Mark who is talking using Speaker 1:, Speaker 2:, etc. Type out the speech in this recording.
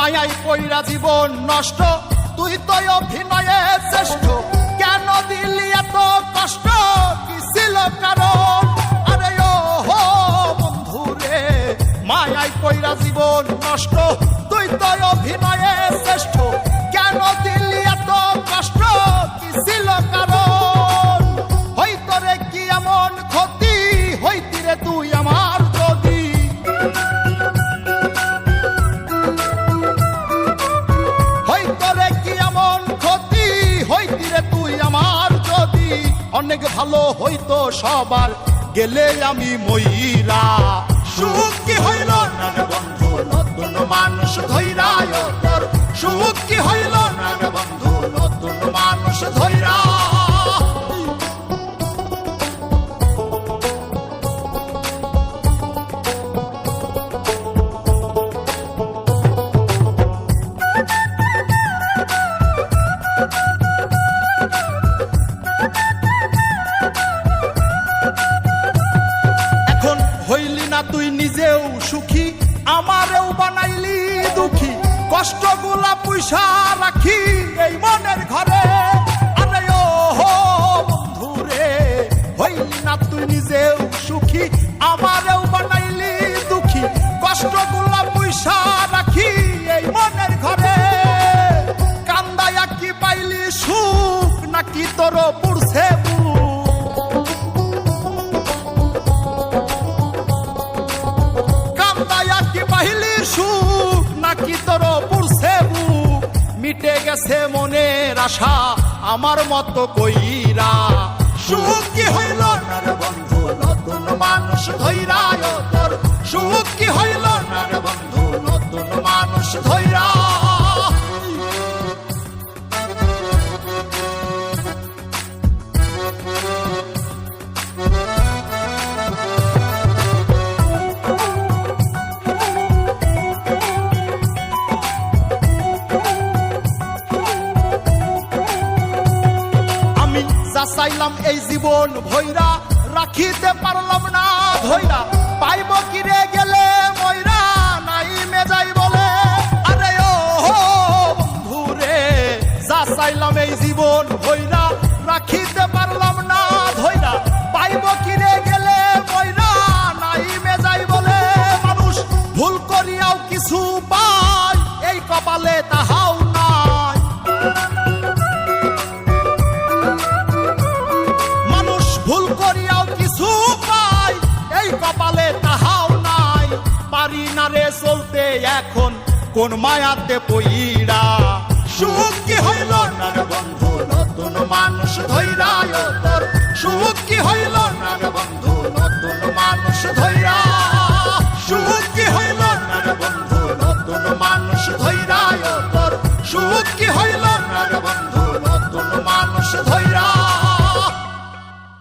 Speaker 1: মায়াই কইরা জীবন নষ্ট, তুই তো অভিনয়ে শ্রেষ্ঠ। কেন দিলি এত কষ্ট, কি ছিল কারণ? আরে ও হো বন্ধু রে, মায়াই কইরা জীবন নষ্ট, তুই তো অভিনয়ে শ্রেষ্ঠ। কেন দিলি এত কষ্ট, কি ছিল কারণ? হইতো রে কি এমন ক্ষতি, হইতি রে তুই আমার যদি। হইতো রে কি এমন ক্ষতি, হইতি রে তুই আমার যদি। অনেক ভালো হইতো সবার, গেলে আমি ময়রা। সুখ কি হইল না রে বন্ধু, নতুন মানুষ ধৈরা তোর। সুখ কি হইল না রে বন্ধু, নতুন মানুষ ধৈরা। এখন হইলি না তুই নিজেও সুখী, আমারেও বানাইলি দুঃখী। কষ্টগুলা পয়সা রাখি এই মনের ঘরে। আরে ও হো বন্ধু রে, হইলি না তুই নিজেও সুখী, আমারেও বানাইলি দুঃখী। কষ্টগুলা পয়সা রাখি এই মনের ঘরে। কান্দায়া কি পাইলি সুখ, নাকি তোর পুরছে বুক? কান্দায়া কি পাইলি সুখ, নাকি তোর পুরছে বুক? মিটে গেছে মনের আশা আমার মতো কইরা। সুখ কি হইল না রে বন্ধু, নতুন মানুষ ধৈরা তোর। সুখ কি হইল না রে বন্ধু, নতুন মানুষ ধৈরা। আমি যা চাইলাম এই জীবন ভৈরা, রাখিতে পারলাম না ধৈরা। পাইব কিরে গেলে ময়রা, নাই মেজাই বলে। আরে ও হো বন্ধু রে, যা চাইলাম এই জীবন ভৈরা, রাখিতে পারলাম না ধৈরা। পাইব কিরে গেলে ময়রা, নাই মেজাই বলে। মানুষ ভুল করিয়াও কিছু পায়, এই কপালে তাহাও নাই। মানুষ ভুল করিয়াও কিছু পায়, এই কপালে তাহাও নাই। পারি না রে চলতে এখন কোন মায়াতে পইরা। সুখ কি হইল না রে বন্ধু, নতুন মানুষ ধৈরা তোর। সুখ কি হইল না রে বন্ধু, নতুন মানুষ ধৈরা।